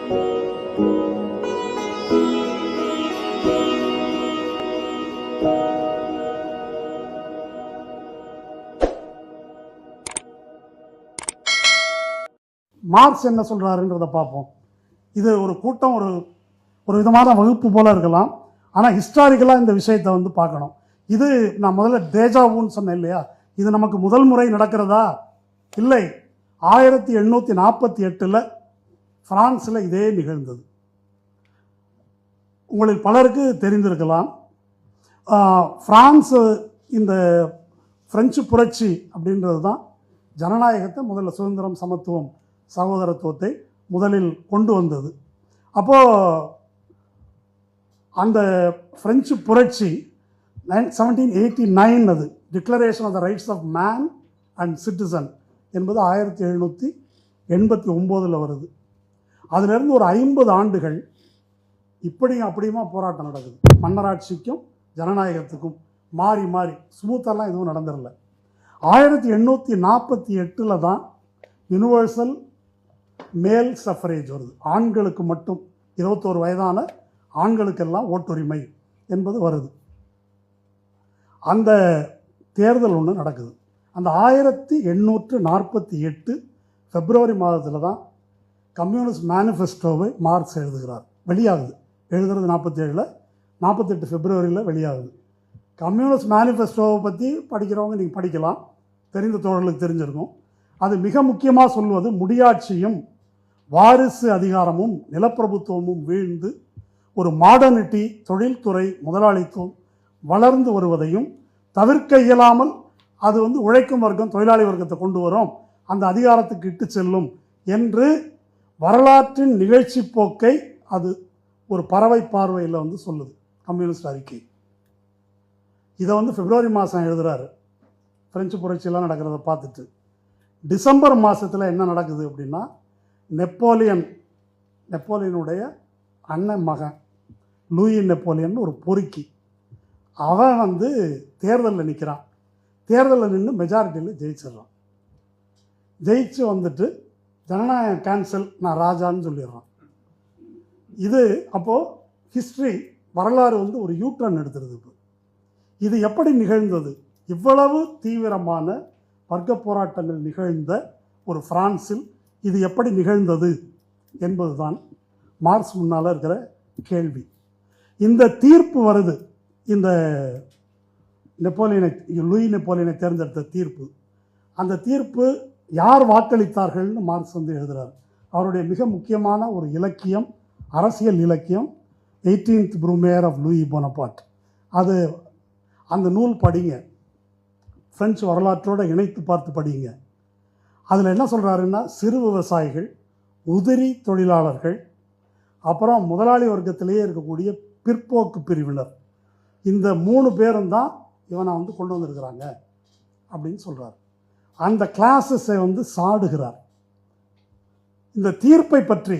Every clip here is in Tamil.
மார்க்ஸ் என்ன சொல்கிறாருன்றதை பார்ப்போம். இது ஒரு கூட்டம், ஒரு விதமான வகுப்பு போல் இருக்கலாம். ஆனால் ஹிஸ்டாரிக்கலாக இந்த விஷயத்தை வந்து பார்க்கணும். இது நான் முதல்ல டேஜாவுன்னு சொன்னேன் இல்லையா, இது நமக்கு முதல் முறை நடக்கிறதா? இல்லை. 1848 ஃப்ரான்ஸில் இதே நிகழ்ந்தது. உங்களில் பலருக்கு தெரிந்திருக்கலாம். ஃப்ரான்ஸு இந்த பிரெஞ்சு புரட்சி அப்படின்றது தான் ஜனநாயகத்தை முதல்ல, சுதந்திரம், சமத்துவம், சகோதரத்துவத்தை முதலில் கொண்டு வந்தது. அப்போது அந்த பிரெஞ்சு புரட்சி 1789, அது declaration of the rights of man and citizen என்பது 1789 வருது. அதிலிருந்து ஒரு 50 ஆண்டுகள் இப்படியும் அப்படியுமா போராட்டம் நடக்குது. மன்னராட்சிக்கும் ஜனநாயகத்துக்கும் மாறி மாறி, ஸ்மூத்தெல்லாம் எதுவும் நடந்துடல. 1848 தான் யூனிவர்சல் மேல் சஃப்ரேஜ் வருது. ஆண்களுக்கு மட்டும், 21 வயதான ஆண்களுக்கெல்லாம் ஓட்டுரிமை என்பது வருது. அந்த தேர்தல் ஒன்று நடக்குது. அந்த 1848 பிப்ரவரி மாதத்தில் தான் கம்யூனிஸ்ட் மேனிஃபெஸ்டோவை மார்க்ஸ் எழுதுகிறார். வெளியாகுது. எழுதுறது 47, 48 பிப்ரவரியில் வெளியாகுது. கம்யூனிஸ்ட் மேனிஃபெஸ்டோவை பற்றி படிக்கிறவங்க நீங்கள் படிக்கலாம், தெரிந்த தோழர்களுக்கு தெரிஞ்சிருக்கும். அது மிக முக்கியமாக சொல்வது, முடியாட்சியும் வாரிசு அதிகாரமும் நிலப்பிரபுத்துவமும் வீழ்ந்து ஒரு மாடர்னிட்டி, தொழில்துறை, முதலாளித்துவம் வளர்ந்து வருவதையும் தவிர்க்க இயலாமல் அது வந்து உழைக்கும் வர்க்கம், தொழிலாளி வர்க்கத்தை கொண்டு வரும், அந்த அதிகாரத்துக்கு இட்டு செல்லும் என்று வரலாற்றின் நிகழ்ச்சி போக்கை அது ஒரு பறவை பார்வையில் வந்து சொல்லுது கம்யூனிஸ்ட் அறிக்கை. இதை வந்து பிப்ரவரி மாதம் எழுதுகிறாரு. பிரெஞ்சு புரட்சியெல்லாம் நடக்கிறத பார்த்துட்டு டிசம்பர் மாதத்தில் என்ன நடக்குது அப்படின்னா, நெப்போலியனுடைய அண்ணன் மகன் லூயி நெப்போலியன் ஒரு பொறுக்கி, அவன் வந்து தேர்தலில் நிற்கிறான். தேர்தலில் நின்று மெஜாரிட்டியில் ஜெயிச்சிடறான். ஜெயிச்சு வந்துட்டு ஜனநாயகம் கேன்சல், நான் ராஜான்னு சொல்லிடுறான். இது அப்போது ஹிஸ்ட்ரி, வரலாறு வந்து ஒரு யூட்டர்ன் எடுத்துருது. இப்போ இது எப்படி நிகழ்ந்தது? இவ்வளவு தீவிரமான வர்க்க போராட்டங்கள் நிகழ்ந்த ஒரு பிரான்சில் இது எப்படி நிகழ்ந்தது என்பதுதான் மார்க்ஸ் முன்னால் இருக்கிற கேள்வி. இந்த தீர்ப்பு வருது, இந்த லூயி நெப்போலியனை தேர்ந்தெடுத்த தீர்ப்பு. அந்த தீர்ப்பு யார் வாக்களித்தார்கள்னு மார்க்ஸ் வந்து எழுதுகிறார். அவருடைய மிக முக்கியமான ஒரு இலக்கியம், அரசியல் இலக்கியம், 18th Brumaire of Louis Bonaparte. அது அந்த நூல் படிங்க, பிரெஞ்சு வரலாற்றோடு இணைத்து பார்த்து படிங்க. அதில் என்ன சொல்கிறாருன்னா, சிறு விவசாயிகள், உதிரி தொழிலாளர்கள், அப்புறம் முதலாளி வர்க்கத்திலேயே இருக்கக்கூடிய பிற்போக்கு பிரிவினர், இந்த 3 பேரும் தான் இவனை வந்து கொண்டு வந்திருக்கிறாங்க அப்படின்னு சொல்கிறார். அந்த கிளாஸஸை வந்து சாடுகிறார். இந்த தீர்ப்பை பற்றி,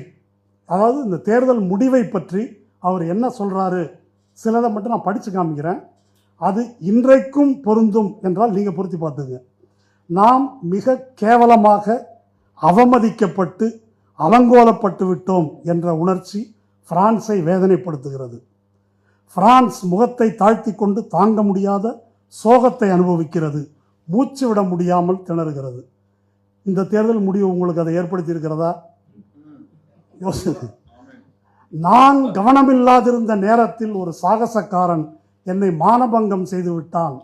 அதாவது இந்த தேர்தல் முடிவை பற்றி அவர் என்ன சொல்கிறாரு, சிலதை மட்டும் நான் படித்து காமிக்கிறேன். அது இன்றைக்கும் பொருந்தும் என்றால் நீங்கள் பொருத்தி பார்த்துங்க. நாம் மிக கேவலமாக அவமதிக்கப்பட்டு அலங்கோலப்பட்டு விட்டோம் என்ற உணர்ச்சி பிரான்ஸை வேதனைப்படுத்துகிறது. பிரான்ஸ் முகத்தை தாழ்த்தி கொண்டு தாங்க முடியாத சோகத்தை அனுபவிக்கிறது, மூச்சு விட முடியாமல் திணறுகிறது. இந்த தேர்தல் முடிவு உங்களுக்கு அதை ஏற்படுத்தி இருக்கிறதா? யோசிச்சு. நான் கவனமில்லாதிருந்த நேரத்தில் ஒரு சாகசக்காரன் என்னை மானபங்கம் செய்து விட்டான்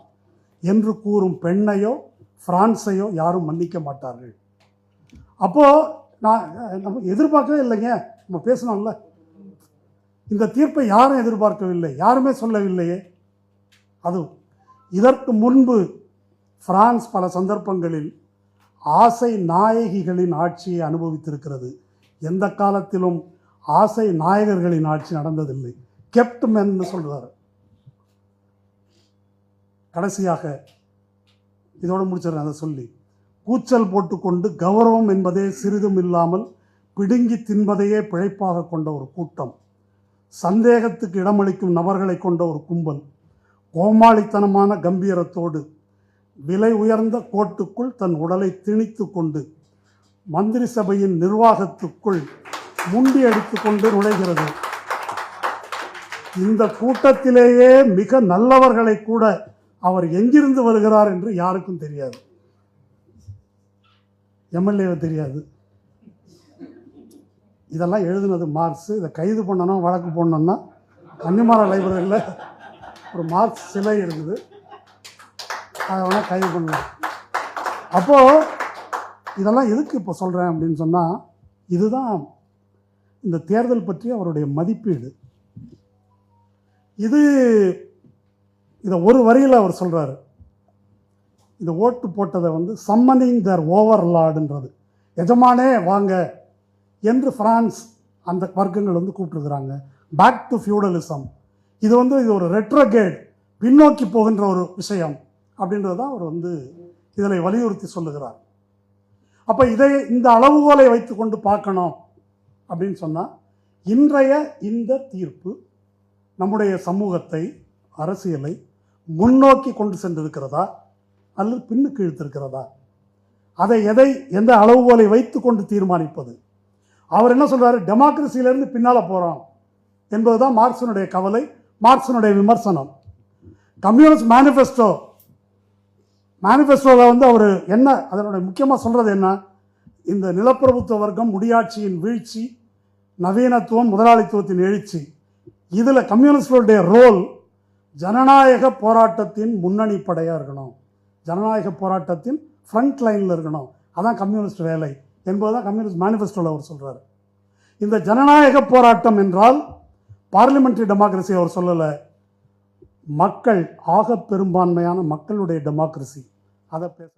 என்று கூறும் பெண்ணையோ பிரான்ஸையோ யாரும் மன்னிக்க மாட்டார்கள். அப்போது நம்ம எதிர்பார்க்கவே இல்லைங்க, நம்ம பேசணும்ல. இந்த தீர்ப்பை யாரும் எதிர்பார்க்கவில்லை, யாருமே சொல்லவில்லையே. அது இதற்கு முன்பு பிரான்ஸ் பல சந்தர்ப்பங்களில் ஆசை நாயகிகளின் ஆட்சியை அனுபவித்திருக்கிறது. எந்த காலத்திலும் ஆசை நாயகர்களின் ஆட்சி நடந்ததில்லை. கெப்ட் மென்னு சொல்கிறார். கடைசியாக இதோடு முடிச்சிடறேன் அதை சொல்லி, கூச்சல் போட்டுக்கொண்டு கௌரவம் என்பதே சிறிதும் இல்லாமல் பிடுங்கி தின்பதையே பிழைப்பாக கொண்ட ஒரு கூட்டம், சந்தேகத்துக்கு இடமளிக்கும் நபர்களை கொண்ட ஒரு கும்பல், கோமாளித்தனமான கம்பீரத்தோடு விலை உயர்ந்த கோட்டுக்குள் தன் உடலை திணித்து கொண்டு மந்திரி சபையின் நிர்வாகத்துக்குள் முண்டி அடித்துக்கொண்டு நுழைகிறது. இந்த கூட்டத்திலேயே மிக நல்லவர்களை கூட அவர் எங்கிருந்து வருகிறார் என்று யாருக்கும் தெரியாது. எம்எல்ஏவை தெரியாது. இதெல்லாம் எழுதுனது மார்க்ஸ். இதை கைது பண்ணணும், வழக்கு போடணும்னா கன்னிமாரா லைப்ரரியில் ஒரு மார்க்ஸ் சிலை இருக்குது, அதை வேணால் கைது பண்ணலாம். அப்போது இதெல்லாம் எதுக்கு இப்போ சொல்கிறேன் அப்படின்னு சொன்னால், இதுதான் இந்த தேர்தல் பற்றி அவருடைய மதிப்பீடு. இதை ஒரு வரியில் அவர் சொல்கிறாரு. இந்த ஓட்டு போட்டதை சம்மனிங் தர் ஓவர்லார்டுன்றது, எஜமானே வாங்க என்று பிரான்ஸ் அந்த வர்க்கங்கள் கூப்பிட்டுருக்குறாங்க. Back to feudalism. இது இது ஒரு ரெட்ரோகேட், பின்னோக்கி போகின்ற ஒரு விஷயம் அப்படின்றது தான் அவர் இதில் வலியுறுத்தி சொல்லுகிறார். அப்போ இந்த அளவுகோலை வைத்து கொண்டு பார்க்கணும் அப்படின்னு சொன்னால், இன்றைய இந்த தீர்ப்பு நம்முடைய சமூகத்தை, அரசியலை முன்னோக்கி கொண்டு சென்றிருக்கிறதா அல்லது பின்னுக்கு இழுத்திருக்கிறதா, அதை எந்த அளவுகோலை வைத்து கொண்டு தீர்மானிப்பது. அவர் என்ன சொல்றாரு, டெமோக்ரஸியிலிருந்து பின்னால் போகிறோம் என்பதுதான் மார்க்சினுடைய கவலை, மார்க்சினுடைய விமர்சனம். கம்யூனிஸ்ட் மேனிஃபெஸ்டோவில் அவர் என்ன அதனுடைய முக்கியமாக சொல்கிறது என்ன, இந்த நிலப்பிரபுத்துவ வர்க்கம், முடியாட்சியின் வீழ்ச்சி, நவீனத்துவம், முதலாளித்துவத்தின் எழுச்சி, இதில் கம்யூனிஸ்டுடைய ரோல் ஜனநாயக போராட்டத்தின் முன்னணி படையாக இருக்கணும், ஜனநாயக போராட்டத்தின் ஃப்ரண்ட் லைனில் இருக்கணும், அதான் கம்யூனிஸ்ட் வேலை என்பதுதான் கம்யூனிஸ்ட் மேனிஃபெஸ்டோவில் அவர் சொல்கிறார். இந்த ஜனநாயக போராட்டம் என்றால் பார்லிமெண்ட்ரி டெமோக்ரஸி அவர் சொல்லலை, மக்கள், ஆக பெரும்பான்மையான மக்களுடைய டெமோக்ரஸி, அதை பேச